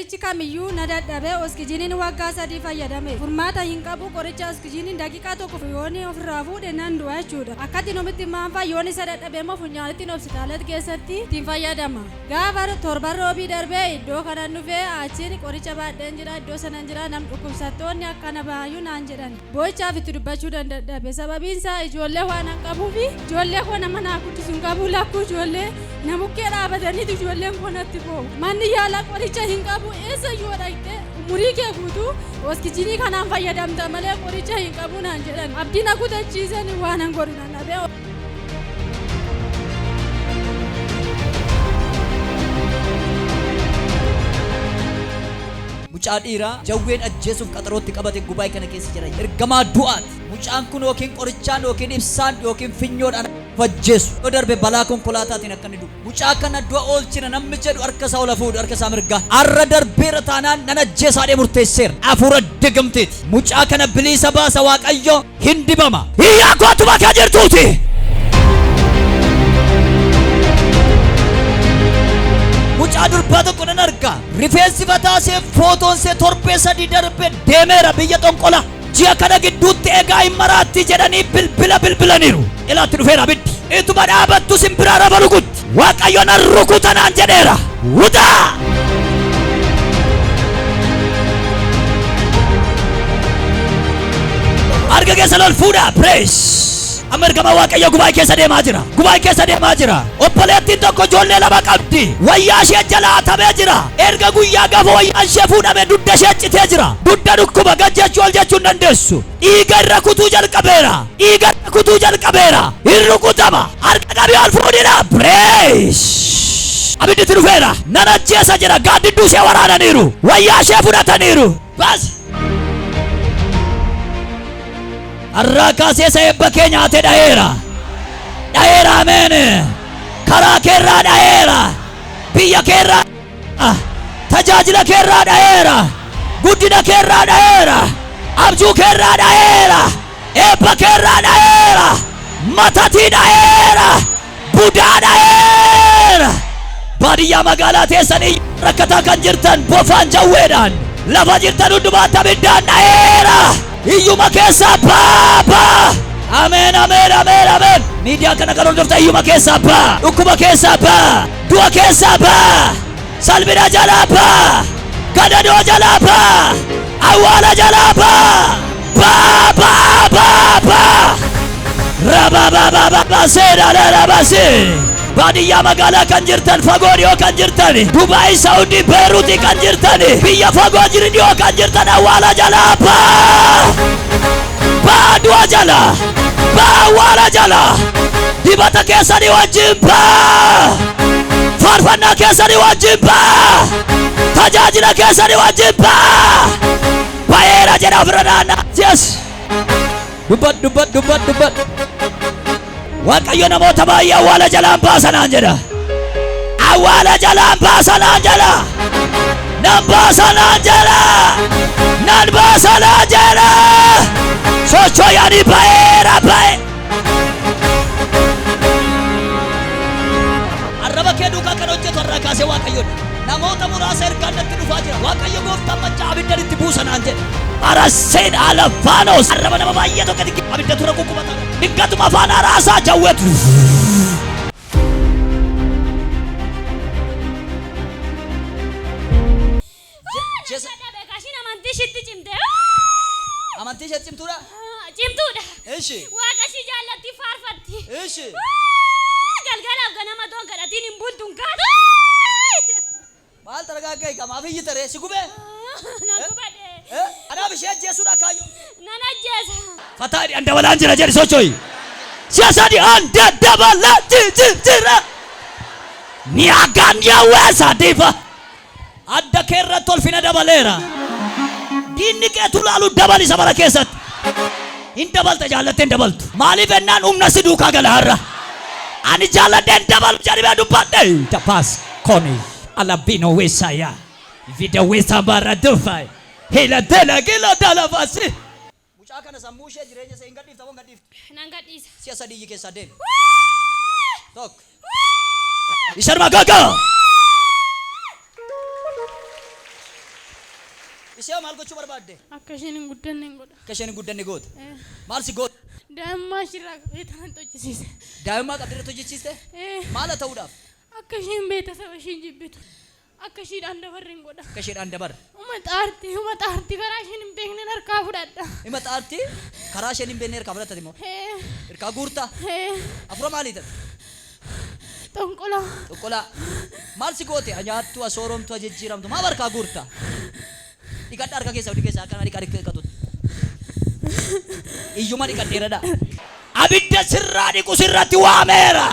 qorichi kamiyyuu na dadhabee oskijiniin waggaa 3 fayyadame furmaata hin qabu qoricha oskijiniin daqiiqaa tokko yooni ofirraa fuudhe nan du'a jechuudha akkatti nomitti maanfaa yoon isa dadhabee moo funyaanitti hospitaalatti keessatti ittiin fayyadama gaafa torban roobii darbee iddoo kanan dhufee achiin qoricha baadheen jira iddoo sanan jira nam dhukkubsattoonni akkana baay'uu naan jedhan boo'ichaaf itti dubbachuu dandadhabe sababiin isaa ijoollee waan hin qabuufi ijoollee koo nama naa guddisuun qabu lakkuu ijoollee namukkee dhaabataniitu ijoolleen koo natti boo'u manni yaalaa qoricha hin qabu eessa yoo dhaqxe umurii kee guutuu oskijinii kanaan fayyadamta malee qoricha hin qabu naan jedhan abdiin kutachiisan waan hin godhu nan dhabee mucaa dhiiraa jawween ajjeesuuf qaxarootti qabate gubaa'ee kana keessa jira ergamaa du'aati mucaan kun yookiin qorichaan yookiin ibsaan yookiin finyoodhaan ajjeesu yoo darbe balaa konkolaataatiin akka inni du'u mucaa kana du'a oolchina namni jedhu harka isaa ola fuudhu harka isaa mirgaa arra darbeera taanaan nan ajjeesaadhee murteesseera hafuura digamteeti mucaa kana bilisa baasa waaqayyo hin dibama hiyyaa kootuma kee jirtuuti mucaa durbaa tokko nan arga rifeensi mataasee footoonsee torbee sadii darbe deemeera biyya xonqola ji'a kana gidduutti egaa hin maraatti jedhanii bilbilaniiru ilaatti dhufeera abiddi ituma dhaabattu simbiraa raba rukutti waaqayyo nan rukuta naan jedheera wutaa arga keessa lol fuudha praise amma ergama waaqayyo gubaa'ee keessa deemaa jira obboleettiin tokko ijoollee lama qabdi wayyaa ishee jalaa hatamee jira erga guyyaa gaafa wayyaan ishee fuudhame dudda ishee citee jira dudda dhukkuba gajjechuu ol jechuu hin dandeessu dhiiga irra kutuu jalqabeera hin rukutama harka qabii ol fuudhina praise abidditti dhufeera nan ajjeesa jira gaaddidduu ishee waraananiiru wayyaa ishee fudhataniiru bas arraa kaasee isa eebba kee nyaatee dhaheera ameen karaa keerraa dhaheera biyya keerraa tajaajila keerraa dhaheera guddina keerraa dhaheera abjuu keerraa dhaheera eebba keerraa dhaheera matatii dhaheera budaa dhaheera baadiyyaa magaalaa teessanii rakkataa kan jirtan bofaan jawweedhaan lafa jirtan hundumaatti abiddaan dhaheera iyyuma keessa baaba ameen miidiyaa kana kan hordofta iyyuma keessa baa dhukkuba keessa baa du'a keessa baa salphina jalaa baa gadadoo jalaa baa awwaala jalaa baa rabaa seedhaadhaabase baadiyyaa magaalaa kan jirtan fagoo dhiyoo kan jirtan Dubaay Saawudii Beeruutii kan jirtan biyya fagoo jiran dhiyoo kan jirtan awwaala jalaa baa du'a jalaa baa awwaala jalaa dibata keessanii wajjin baa faarfannaa keessanii wajjin baa tajaajila keessanii wajjin baa baay'eera jedha ofirra naannaa yes dubbat waaqayyo namoota baay'ee awwaala jalaan baasanaan jedha awwaala jalaan baasanaan jedha nan baasanaan jedha socho'anii baay'eera arraba kee duukaa kan hojjetu irraa kaasee waaqayyoodha namoota muraasa ergaan natti dhufaa jira waaqayyo gooftaan maccaa abiddan itti buusanaan jedha araseen alafaanos arraba nama baay'ee tokko abidda tura kukkubata dingatuma afaan araasaa jawwetu amantii ishee cimtuudha eeshi waaqa ishee jaallatti faarfatti eeshi galgalaaf ganama toon kadhatiin hin bultuun kaatu maal taragaagee qamaaf iyyi taree si gubee nan gubadhe anaaf ishee ajjeesuudha kaayyo nan ajjeesa fataadhi an dabalaan jira jedhi socho'i siyaasadi an dabalaa jira niyagaan yaawweesa diifa adda keerratti tolfina dabaleera diinni keetu laalu dabali sabara keessatti hin dabalta jaallattee hin dabaltu maaliif ennaan humna si duukaa gala har'a ani jaalladhee hin dabalu jedhee dubbadhe tapaas koni alabino weesaya vida weesa barra dufay hela dela gila dala basi mucaa kana sammuu ishee jireenya ishee hin gadhiifta moo gadhiiftu nan gadhiisa siya sadii keessa deemu tok isharma gaga Isee maal gochuu barbaadde? Akka isheen hin guddanne hin godha. Akka isheen hin guddanne goote. Maal si goote? Daa'immaa ishirraa qabee tanan hojjisiise. Daa'immaa qabdee hojjechiiste? Maal ta'uudhaaf? Akka isheen beeksisa isheen jibbitu. Akka isheedhaan dabarre hin godha. Akka isheedhaan dabarre. Uma xaartii karaa isheen hin beekne harkaa fudhadha. Ima xaartii karaa isheen hin beekne harkaa fudhattati moo? Harkaa guurtaa? Afura maalii taate? Xonqolaa. Xonqolaa. Maal si goote? Nyaattu asooromtu ajejjiiramtu maal harkaa guurtaa? Dhiqadha harka keessa akkana dhiqatu. Iyyuma dhiqadheeradha. Abidda sirraa dhiqu sirratti waameera.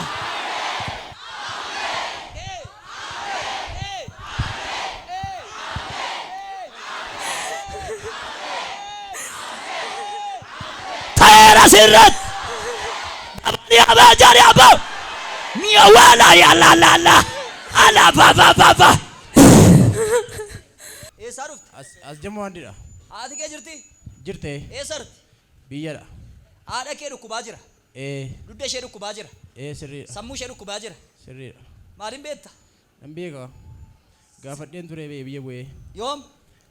Taera sirrat. Abadi abajari abab. Mia wala ya la la la. Ala ba. Saruf. As jamu andira. Haati kee jirti? Jirte. Sarti? Biyyadha. Haadha kee dhukkubaa jira? Dudda ishee dhukkubaa jira? Sirriidha. Sammuu ishee dhukkubaa jira? Sirriidha. Maaliin beekta? Nan beeka. Gaafadheen ture biyya bu'ee. Yoom?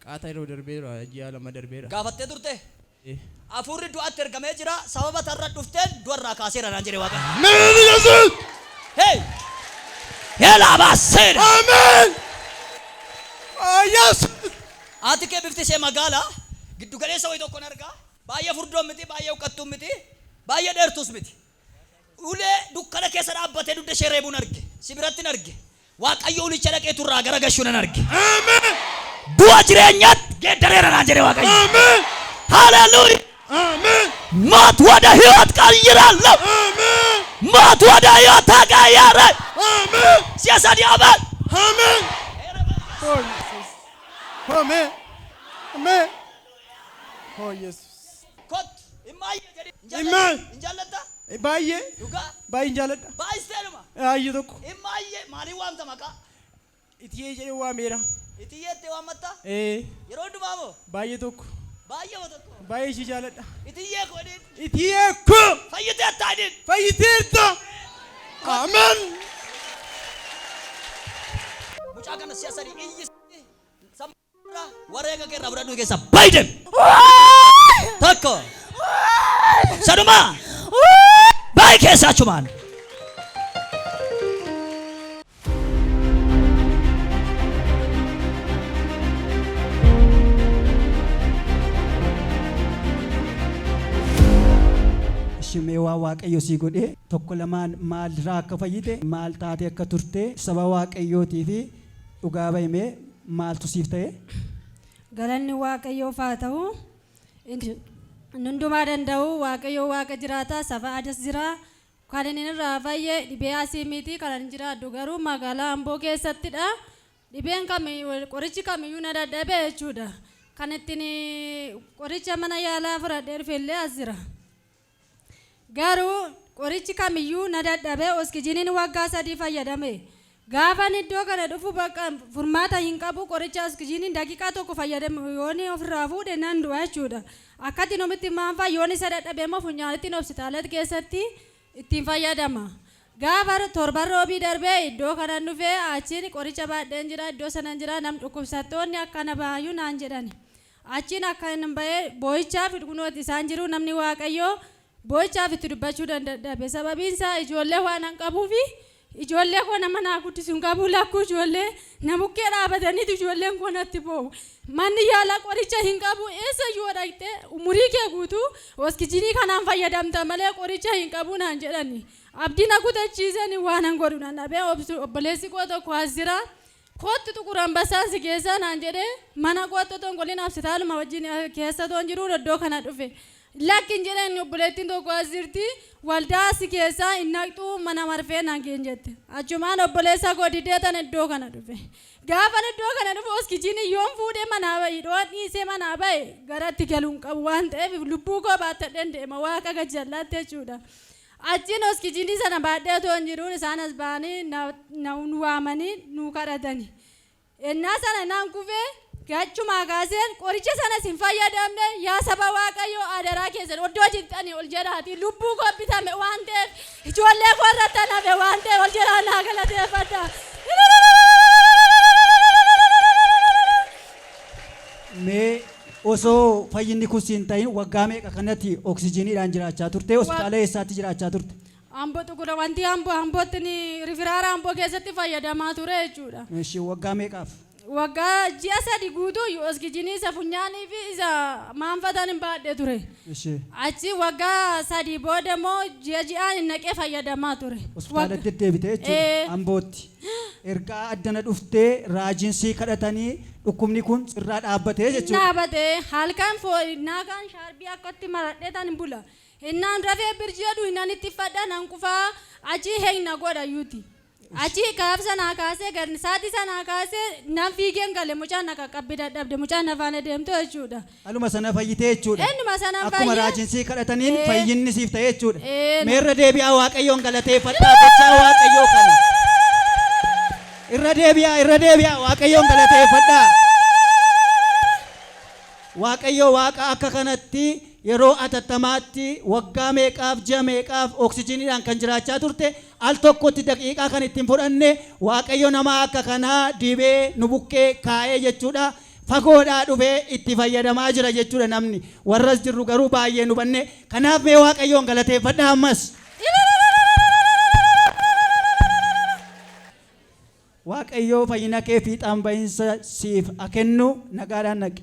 Qaata yeroo darbeera ji'a lama darbeera. Gaafattee turte? Afuurri du'atti ergamee jira sababa tarra dhufteen du'arraa kaaseera naan jedhe Waaqayyo. Meenni Yesuus. Hey! Yaalaa baaseera. Ameen. Yes. Haati kee bifti ishee magaala giddu galeessa wayii tokkoon argaa baay'ee furdoon miti baay'ee uqqattuun miti baay'ee dheertuus miti ulee dukkana keessa dhaabbatee dudda ishee reebuun arge sibiratti arge Waaqayyo ulicha dhaqee turraa gara gashuun arge. Ameen. Du'a jireenyaatti geeddareera naan jedhe Waaqayyo. Ameen. Hallelujah. Ameen. ሞት ወደ ህይወት ቀይራለሁ። አሜን። ሞት ወደ ህይወት ተቀየረ። አሜን። ሲያሳዲ አሜን። አሜን። አሜን። አሜን። ኦ ኢየሱስ ኮት ኢማዬ ጀዲ ኢማይ እንጃለታ ባዬ ዱጋ ባይ እንጃለዳ ባይስቴልማ አይ ተኮ ኢማዬ ማሊ ዋምተ መቃ ኢትዬ ጀዲ ዋሜራ ኢትዬቴ ዋመታ የሮድ ባቦ ባዬ ተኮ ባዬ ወተኮ ባዬ ሲጃለዳ ኢትዬ ኮዲ ኢትዬ ኮ ፈይቴ ታዲን ፈይቴታ አሜን ሙጫ ከነ ሲያሳዲ ኢይስ ሰምራ ወሬገ ከራ ብራዱ ከሳ ባይደን ተኮ ሰዱማ ባይ ከሳቹ ማን Shimeewaa Waaqayyo sii godhee tokko lamaan maalirraa akka fayyite maal taatee akka turte saba Waaqayyootii fi dhugaa bahimee maaltu siif ta'e? Galanni Waaqayyoof haa ta'u hundumaa danda'u Waaqayyo Waaqa jiraata saba adas jira kan inni irraa fayyee dhibee asii miti kan inni jiraadhu garuu magaalaa Amboo keessattidha dhibeen qorichi kamiyyuu na dadhabee jechuudha kan ittiin qoricha mana yaalaa fudhadhee dhufeellee as jira. Garuu qorichi kamiyyuu na dadhabee oskijiniin waggaa 3 fayyadame gaafan iddoo kana dhufu bakka furmaata hin qabu qoricha oskijiniin daqiiqaa tokko fayyadame yooni ofirraa fuudhe nan du'a jechuudha akkatti nomitti maanfaa yooni isa dadhabee moo funyaanitti hospitaalatti keessatti ittiin fayyadama gaafa torban roobii darbee iddoo kana dhufee achiin qoricha baadheen jira iddoo sanan jira nam dhukkubsattoonni akkana baay'uu naan jedhani achiin akkana bahee boo'ichaaf dhugunooti isaan jiru namni Waaqayyoo Bochaaf itti dubbachuu danda'abe sababiin isaa ijoollee waan an qabuufi ijoollee koo nama naa guddisuun qabu lakkuu ijoollee namukkee dhaabataniitu ijoolleen koo natti boo'u manni yaalaa qoricha hin qabu eessa yoo dhaqxe umurii kee guutuu oskijinii kanaan fayyadamta malee qoricha hin qabu naan jedhani abdiin kutachiisanii waan an godhu nan dhabee obboleessi koo tokko as jira kootti xuquran basaan si keessa naan jedhee mana kootti tonkolin absitaaluma wajjin keessa toon jiru iddoo kana dhufe. Lakkin jedhan obboleettiin tokko as jirti waldaa si keessaa innaqxuu mana marfee naan geen jette achumaan obboleessa koo didee tan iddoo kana dhufe gaafan iddoo kana dhufe oskijini yoon fuudhee manaa ba'i dhoon dhiisee manaa ba'e garatti galuun qabu waan ta'eef lubbuu koo baattadheen deema waaqa gajjallaatti jechuudha achiin oskijini sana baadhee toon jiruun isaan as ba'anii na waamanii nu kadhatani ennaa sana naan kufee Gachuma kaaseen qoricha sana sin fayyadamne yaa saba Waaqayyo adaraa keessan oddoo jirtanii ol jedhaati lubbuu koo bitame waan ta'eef ijoollee koo irratti nafe waan ta'eef ol jedhaa naa galateeffadha. Mee osoo fayyinni kun siin ta'in waggaa meeqa kanatti oksijiiniidhaan jiraachaa turte? Hospitaala eessaatti jiraachaa turte? Amboo Tuqura wanti ambootti ni rifiraara amboo keessatti fayyadamaa ture jechuudha. Ishee waggaa meeqaaf? Waggaa ji'a sadi guutuu oksijiinii isa funyaanii fi isa maanfatan hin baadhee ture. Ishee Achi waggaa sadi booda immoo ji'aan hin naqee fayyadamaa ture. hospitaalatti deebite jechuudha. Ambootti. Ergaa addana dhuftee raajinsii kadhatanii dhukkubni kun sirraa dhaabbatee jechuudha. Dhaabatee halkan foo'inaa kan shaarbii akkatti maradhee tan hin bula. Innaan rafee birjeedhu innaan itti fadhan hanqufaa achi heegna godha yuuti. Achi kaaf sanaa kaasee gadi saatii sanaa kaasee nan fiigeen gale mucaan na qaqqabbi dadhabde mucaan na faana deemtu jechuudha. Aluma sana fayyitee jechuudha. Eenyuma sana Akkuma fayyee. raajinsii kadhataniin fayyinni siif ta'e jechuudha. Ee. Meerra deebi'aa Waaqayyoon galateeffadhaa gochaa Waaqayyoo kana. Irra deebi'aa Waaqayyoon galateeffadhaa. Waaqayyo Waaqa akka kanatti yeroo atattamaatti waggaa meeqaaf ji'a meeqaaf oksijiiniidhaan kan jiraachaa turte al tokkotti daqiiqaa kan ittiin fudhanne Waaqayyo nama akka kanaa dibee nu bukkee kaa'ee jechuudha. Fagoodhaa dhufee itti fayyadamaa jira jechuudha namni. Warras jirru garuu baay'ee nu banne. Kanaaf mee Waaqayyoon galateeffadhaa ammas. Waaqayyo fayyina kee fiixaan bahinsa siif haa kennu nagaadhaan naqe.